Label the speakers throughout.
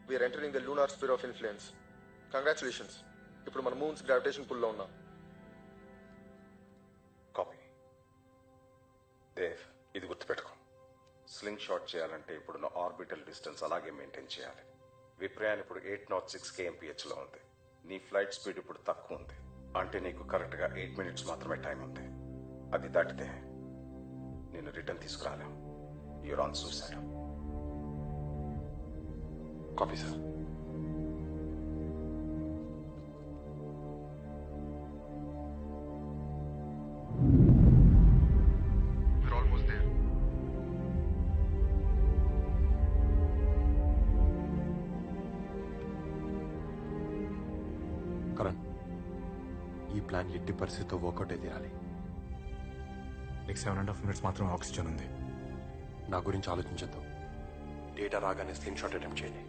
Speaker 1: We are entering the lunar sphere of influence. Congratulations. ఇప్పుడు మన moons gravitation పుల్లో ఉన్నాం.
Speaker 2: Copy. Dev, ఇది గుర్తుపెట్టుకో. స్లింగ్ షాట్ చేయాలంటే ఇప్పుడున్న ఆర్బిటల్ డిస్టెన్స్ అలాగే మెయింటైన్ చేయాలి. విప్రయాన్ ఇప్పుడు 806 kmph లో ఉంది. నీ ఫ్లైట్ స్పీడ్ ఇప్పుడు తక్కువ ఉంది. అంటే నీకు కరెక్ట్గా 8 minutes మాత్రమే టైం ఉంది. అది దాటితే నేను రిటర్న్ తీసుకురాలేం. You're on suicide.
Speaker 3: Copy sir. Karan, ఈ ప్లాన్ ఎట్టి పరిస్థితితో వర్కౌట్ తీరాలి.
Speaker 4: నీకు 7.5 minutes మాత్రం ఆక్సిజన్ ఉంది.
Speaker 3: నా గురించి ఆలోచించద్దు. డేటా రాగానే స్లింగ్ షాట్ అటెంప్ట్ చేయండి.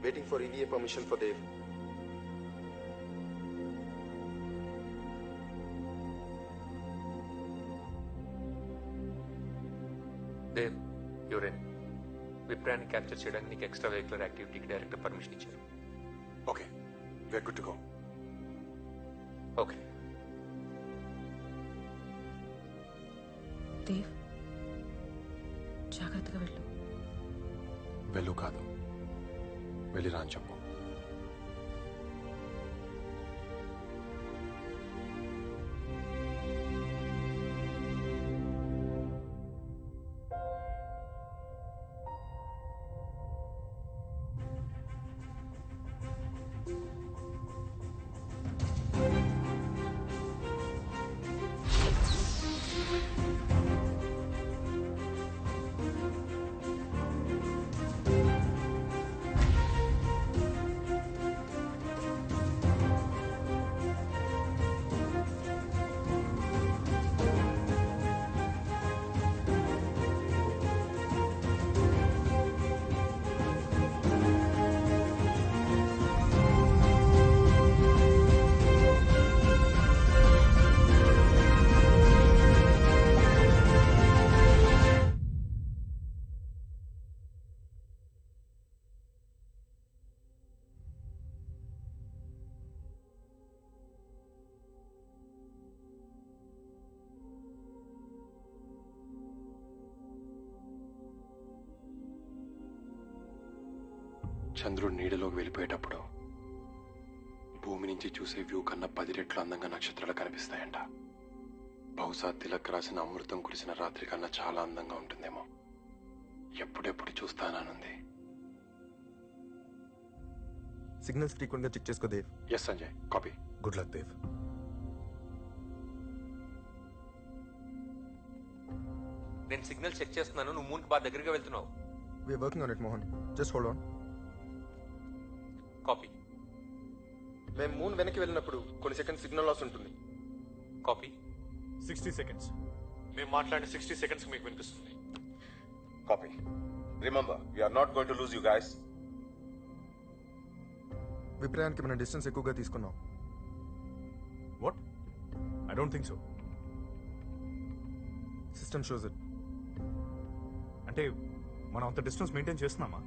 Speaker 1: Waiting for EVA permission for Dev.
Speaker 5: Dev, you're in. విప్రాన్ని క్యాప్చర్ చేయడానికి నీకు ఎక్స్ట్రా వెహికులర్ యాక్టివిటీకి డైరెక్టర్ పర్మిషన్ ఇచ్చారు.
Speaker 3: Okay, we're good to go.
Speaker 5: Okay.
Speaker 6: Dev, జాగ్రత్తగా వెళ్ళు.
Speaker 3: వెళ్ళు కాదు, వెళ్ళిరా అని చెప్పు. చంద్రుడు నీడలోకి వెళ్ళిపోయేటప్పుడు భూమి నుంచి చూసే వ్యూ కన్నా 10 రెట్లు అందంగా నక్షత్రాలు కనిపిస్తాయంట. బహుశా తిలక్ రాసిన అమృతం కురిసిన రాత్రి కన్నా చాలా అందంగా ఉంటుందేమో. ఎప్పుడెప్పుడు చూస్తాననుంది.
Speaker 1: సిగ్నల్స్ ఫ్రీక్వెంట్ గా చెక్ చేసుకో Dev.
Speaker 3: Yes Sanjay, copy.
Speaker 4: Good luck Dev.
Speaker 5: నేను సిగ్నల్ చెక్ చేస్తున్నాను, నువ్వు మూన్కి బాగా దగ్గరగా వెళ్తున్నావు.
Speaker 1: We're working on it Mohan. Just hold on.
Speaker 5: Copy.
Speaker 1: మేము మూన్ వెనక్కి వెళ్ళినప్పుడు కొన్ని సెకండ్ సిగ్నల్ లాస్ ఉంటుంది.
Speaker 5: కాపీ.
Speaker 4: 60 seconds. మేము మాట్లాడిన 60 seconds మీకు వినిపిస్తుంది.
Speaker 2: Copy. Remember, we're not going to lose you guys.
Speaker 1: విప్రయానికి మనం డిస్టెన్స్ ఎక్కువగా తీసుకున్నాం.
Speaker 4: What? I don't think so.
Speaker 1: System shows it.
Speaker 4: అంటే మనం అంత డిస్టెన్స్ మెయింటైన్ చేస్తున్నామా?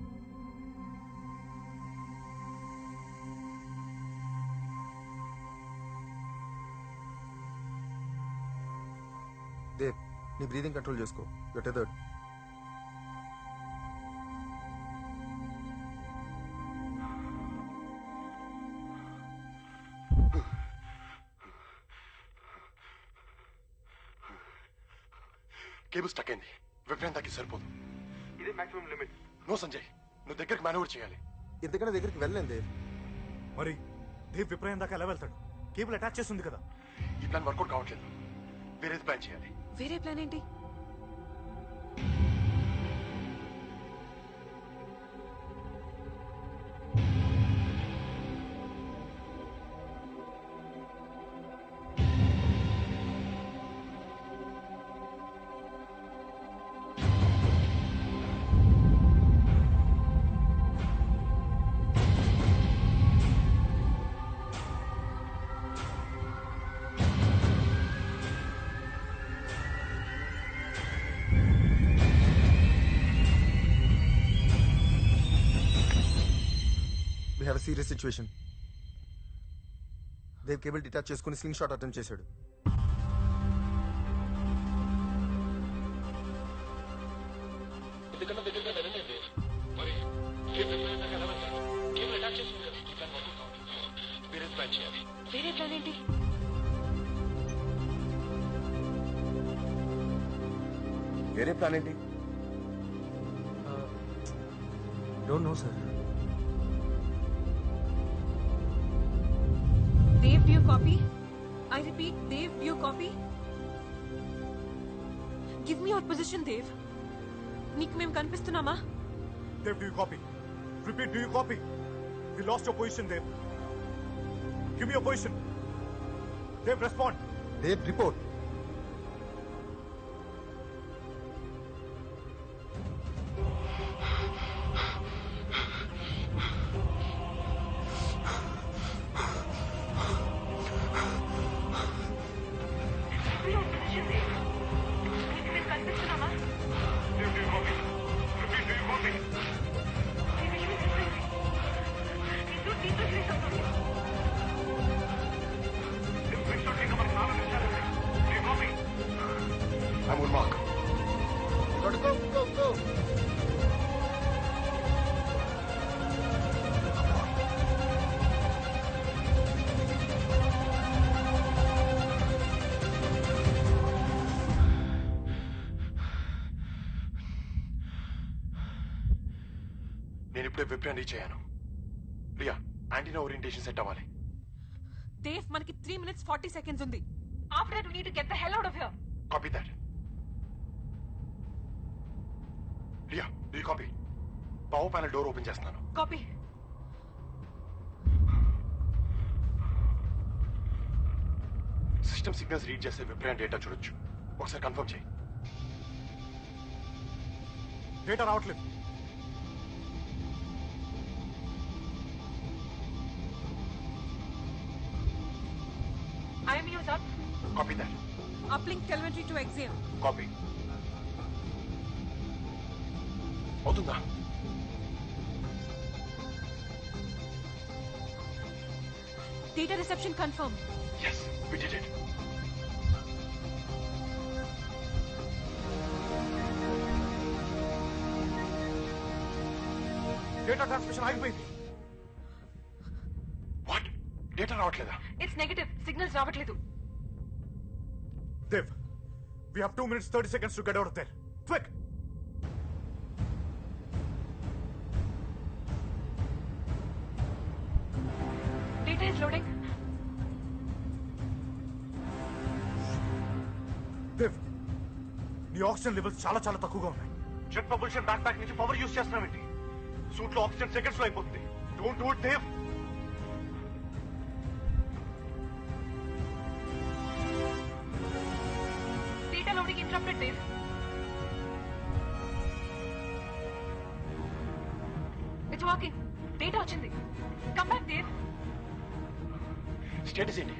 Speaker 1: దేవ్, నీ బ్రీదింగ్ కంట్రోల్ చేసుకో. Your tethered.
Speaker 3: కేబుల్ స్టక్ అయింది. విప్రయాన్ దానికి సరిపోదు.
Speaker 1: ఇదే మాక్సిమం లిమిట్.
Speaker 3: నో సంజయ్, నువ్వు దగ్గరికి మేనేవర్ చేయాలి.
Speaker 1: ఇంతకన్నా దగ్గరికి వెళ్ళలేం దేవ్.
Speaker 4: మరి దేవ్ విప్రయాన్ దాకా ఎలా వెళ్తాడు? కేబుల్ అటాచ్ చేస్తుంది కదా.
Speaker 3: ఈ ప్లాన్ వర్కౌట్ కావట్లేదు. వేరేది ప్లాన్ చేయాలి.
Speaker 6: వేరే ప్లాన్ ఏంటి?
Speaker 1: Serious situation. Dev cable detach చేసుకుని స్లింగ్ షాట్ అటెంప్ట్ చేశాడు.
Speaker 6: వేరే ప్లాన్ ఏంటి?
Speaker 2: వేరే ప్లాన్ ఏంటి?
Speaker 1: Don't know sir.
Speaker 6: Dave, do you copy? I repeat, Dave, do you copy? Give me your position, Dave. నీకు మేము కనిపిస్తున్నామా?
Speaker 4: Dev, do you copy? Repeat, do you copy? We lost your position, Dev. Give me your position. Dev, respond.
Speaker 1: Dev report.
Speaker 3: I'm on mark.
Speaker 1: Go.
Speaker 3: నేను ఇప్పుడే విప్రాన్ reach అయ్యాను. Ria, antenna orientation set అవ్వాలి.
Speaker 6: Dave, మనకి 3 minutes 40 seconds ఉంది. After that, we need to get the hell out of here.
Speaker 3: Copy that. Ria, do you copy? Power panel door open చేస్తున్నాను.
Speaker 6: Copy.
Speaker 3: System signals read చేస్తే విప్రాన్ data చూడొచ్చు. ఒకసారి confirm చేయి.
Speaker 4: Data రావట్లేదు.
Speaker 6: IMU is up.
Speaker 3: Copy that.
Speaker 6: Uplink telemetry to Axiom.
Speaker 3: Copy. అవుతుందా?
Speaker 6: Data reception confirmed.
Speaker 3: Yes, we did it.
Speaker 4: Data transmission ఆగిపోయింది.
Speaker 3: What? Data రావట్లేదా?
Speaker 6: It's negative. Signals రావట్లేదు.
Speaker 4: Dev, we have 2 minutes 30 seconds to get out of there. Quick!
Speaker 6: Data is loading.
Speaker 4: Dev, నీ oxygen levels చాలా తక్కువగా ఉన్నాయి. Jet propulsion backpack నుంచి power use చేస్తున్నామేంటి? Suit లో ఆక్సిజన్ సెకండ్స్ లో అయిపోతుంది. Don't do it Dev.
Speaker 6: Data loading interrupted, Dave. It's working. Data వచ్చింది. Come back, Dave.
Speaker 3: స్టేటస్ ఏంటి?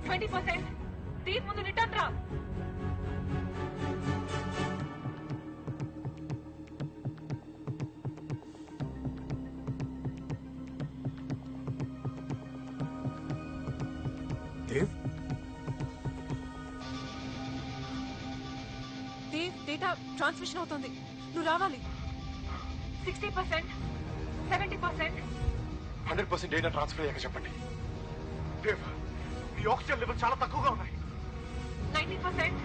Speaker 6: 20%. Dave, ముందు రిటర్న్ రా.
Speaker 4: దేవ్,
Speaker 6: Dave, data ట్రాన్స్మిషన్ అవుతుంది. నువ్వు రావాలి. 60%, 70%.
Speaker 3: 100% డేటా ట్రాన్స్ఫర్ అయ్యాక చెప్పండి.
Speaker 4: దేవ్, నీ ఆక్సిజన్ లెవెల్ చాలా తక్కువగా ఉన్నాయి.
Speaker 6: 90%.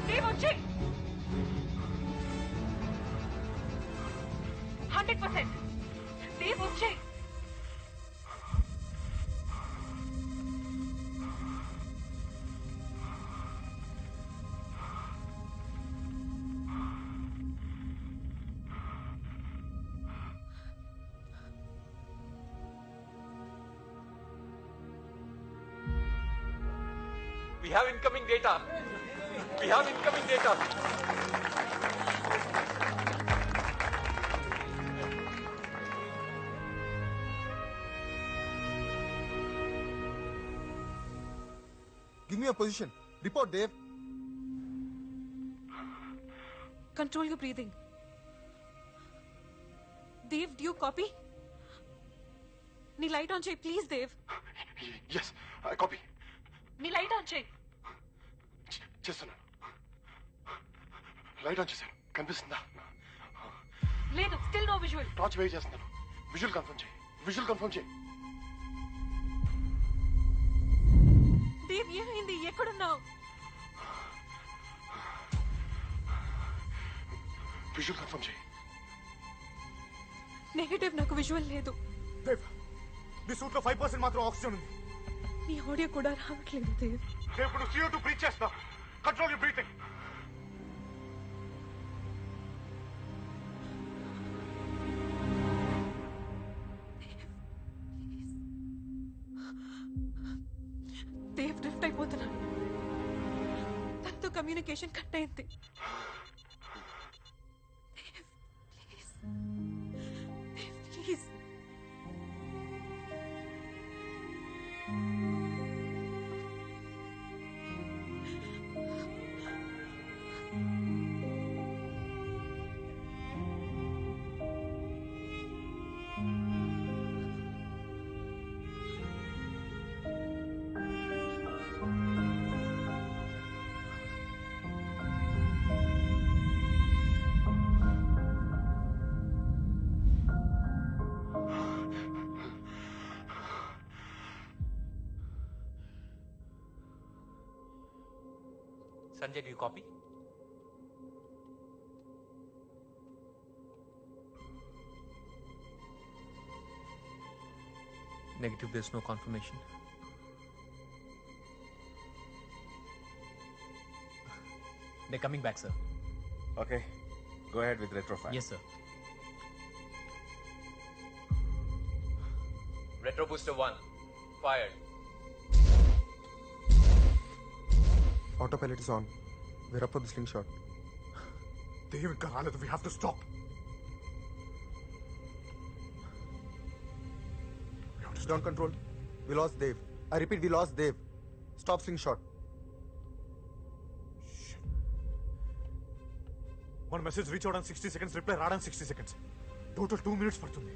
Speaker 6: Dave, వచ్చేయ్. 100%. Dave, వచ్చేయ్.
Speaker 5: We have incoming data. We have incoming data.
Speaker 1: Give me your position. Report, Dave.
Speaker 6: Control your breathing. Dave, do you copy? నీ లైట్ ఆన్ చేయి ప్లీజ్ దేవ్.
Speaker 3: ఎస్ కాపీ
Speaker 6: నీ light on చేయి.
Speaker 3: చేస్తున్నాను. Light on చేశాను. కనిపిస్తుందా?
Speaker 6: లేదు, still no visual.
Speaker 3: Torch wait చేస్తున్నాను. Visual confirm చేయి. విజువల్ కన్ఫర్మ్ చేయి.
Speaker 6: దేవ్ ఏమైంది? ఎక్కడున్నావు?
Speaker 3: విజువల్ కన్ఫర్మ్ చేయి.
Speaker 6: నెగటివ్, నాకు విజువల్ లేదు.
Speaker 4: దేవ్, నీ సూట్ లో 5% మాత్రం ఆక్సిజన్ ఉంది.
Speaker 6: నీ ఆడియో కూడా రావట్లేదు దేవ్.
Speaker 4: దేవ్, ఇప్పుడు CO2 బ్రీత్ చేస్తా. Control your breathing.
Speaker 6: Dev drift అయిపోతున్నాను. తనతో కమ్యూనికేషన్ కట్ అయింది. Please.
Speaker 5: Sanjay, do you copy? Negative, there's no confirmation.
Speaker 7: They're coming back, sir.
Speaker 2: Okay, go ahead with retrofire.
Speaker 7: Yes, sir.
Speaker 5: Retro booster 1, fired.
Speaker 1: Autopilot is on. We're up for the slingshot.
Speaker 4: Dev ఇంకా రాలేదు. We have to stop.
Speaker 1: Ground control. We lost Dev. I repeat, we lost Dev. Stop slingshot.
Speaker 4: మన message reach అవడానికి 60 seconds, reply రావడానికి 60 seconds. Total 2 minutes పడుతుంది.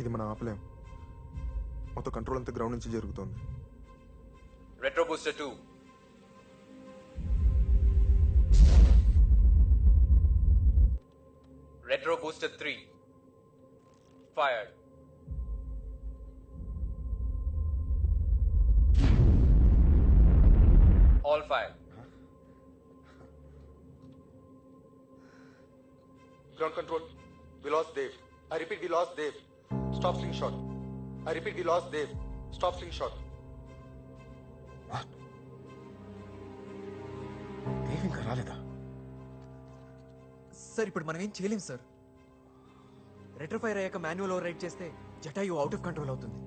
Speaker 1: ఇది మనం ఆపలేం. మొత్తం control అంతా గ్రౌండ్ నుంచి జరుగుతోంది.
Speaker 5: Retro booster 2. Retro booster 3. Fired. All fired.
Speaker 1: Ground control. We lost Dev. I repeat, we lost Dev. Stop slingshot. I repeat, we lost Dev. Stop slingshot.
Speaker 2: Dev ఇంకా రాలేదా?
Speaker 7: Sir ఇప్పుడు మనం ఏం చేయలేం సార్. రెట్రోఫైర్ అయ్యాక మాన్యువల్ ఓవర్ రైడ్ చేస్తే Jatayu out of control అవుతుంది.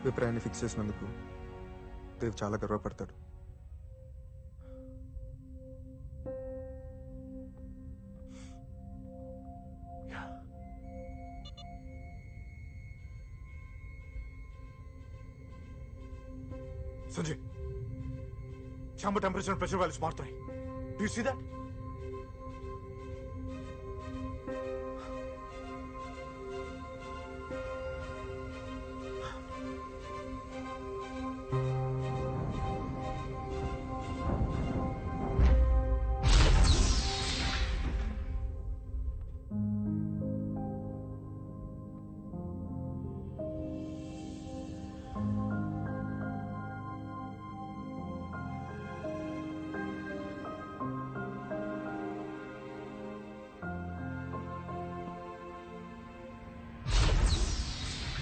Speaker 1: విప్రాయాన్ని fix చేసినందుకు దేవ్ చాలా గర్వపడతాడు.
Speaker 4: Sanjay, chamber temperature pressure values మారుతున్నాయి. Do you see that?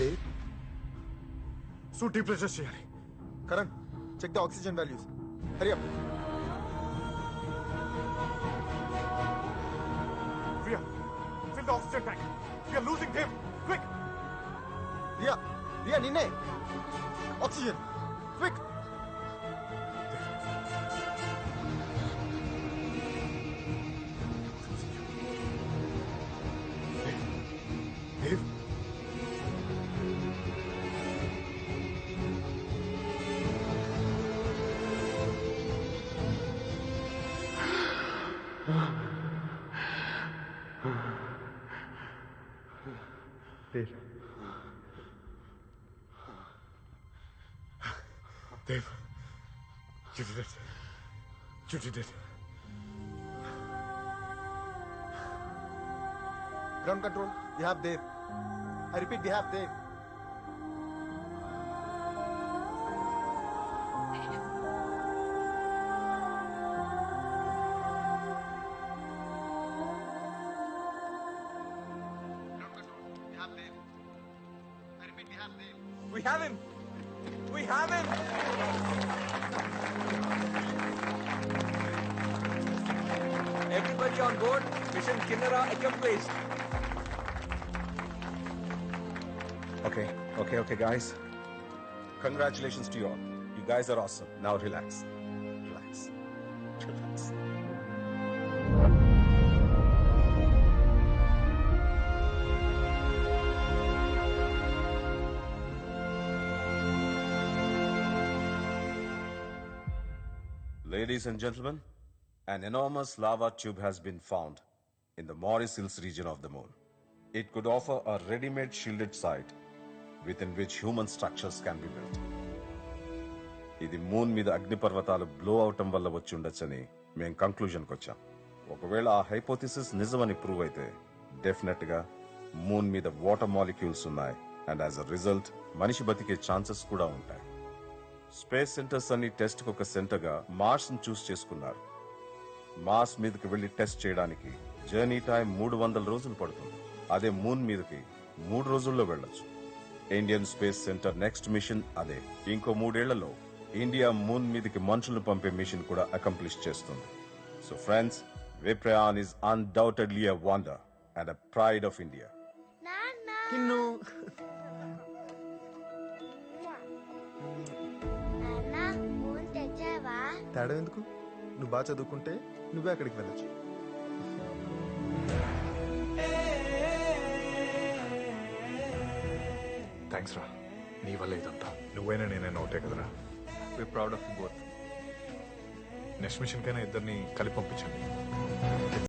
Speaker 1: Dev,
Speaker 4: suit depressure చేయాలి.
Speaker 1: Karan, check the oxygen values. Hurry up.
Speaker 4: Ria, fill the oxygen tank. We are losing Dev. Quick!
Speaker 1: Ria, Ria నిన్నే oxygen quick Dev Dave. Dave. You did it. You did it. Ground control. We have Dave. I repeat, we have Dave.
Speaker 7: We have him! We have him! Everybody on board. Mission Kinnara accomplished.
Speaker 2: Okay, guys. Congratulations to you all. You guys are awesome. Now relax. Relax. Relax. Ladies and gentlemen, an enormous lava tube has been found in the Morris Hills region of the moon. It could offer a ready-made shielded site within which human structures can be built. ఇది moon మీద అగ్నిపర్వతాలు blow అవటం వల్ల వచ్చి ఉండొచ్చని మేము కంక్లూజన్కి వచ్చాం. ఒకవేళ ఆ హైపోథిసిస్ నిజమని ప్రూవ్ అయితే డెఫినెట్ గా మూన్ మీద వాటర్ మాలిక్యూల్స్ ఉన్నాయి అండ్ యాజ్ అ రిజల్ట్ మనిషి బతికే ఛాన్సెస్ కూడా ఉంటాయి. స్పేస్ సెంటర్స్ అన్ని టెస్ట్ కు ఒక సెంటర్ గా మార్స్ ని చూస్ చేసుకున్నారు. మార్స్ మీదకి వెళ్లి టెస్ట్ చేయడానికి జర్నీ టైం 300 రోజులు పడుతుంది. అదే మూన్ మీదకి 3 రోజుల్లో వెళ్ళొచ్చు. Indian space centre next mission అదే. ఇంకో 3 ఏళ్లలో ఇండియా మూన్ మీదకి మనుషులను పంపే మిషన్ కూడా అకంప్లిష్ చేస్తుంది. So friends, విప్రయాన్ is undoubtedly a wonder and a pride of India.
Speaker 1: తేడా ఎందుకు? నువ్వు బాగా చదువుకుంటే నువ్వే అక్కడికి వెళ్ళచ్చు.
Speaker 4: థ్యాంక్స్ రా, నీ వల్ల ఇదంతా. నువ్వైనా నేనైనా ఒకటే కదరా.
Speaker 5: We're proud of you both.
Speaker 4: Next mission కైనా ఇద్దరిని కలిపి పంపించండి.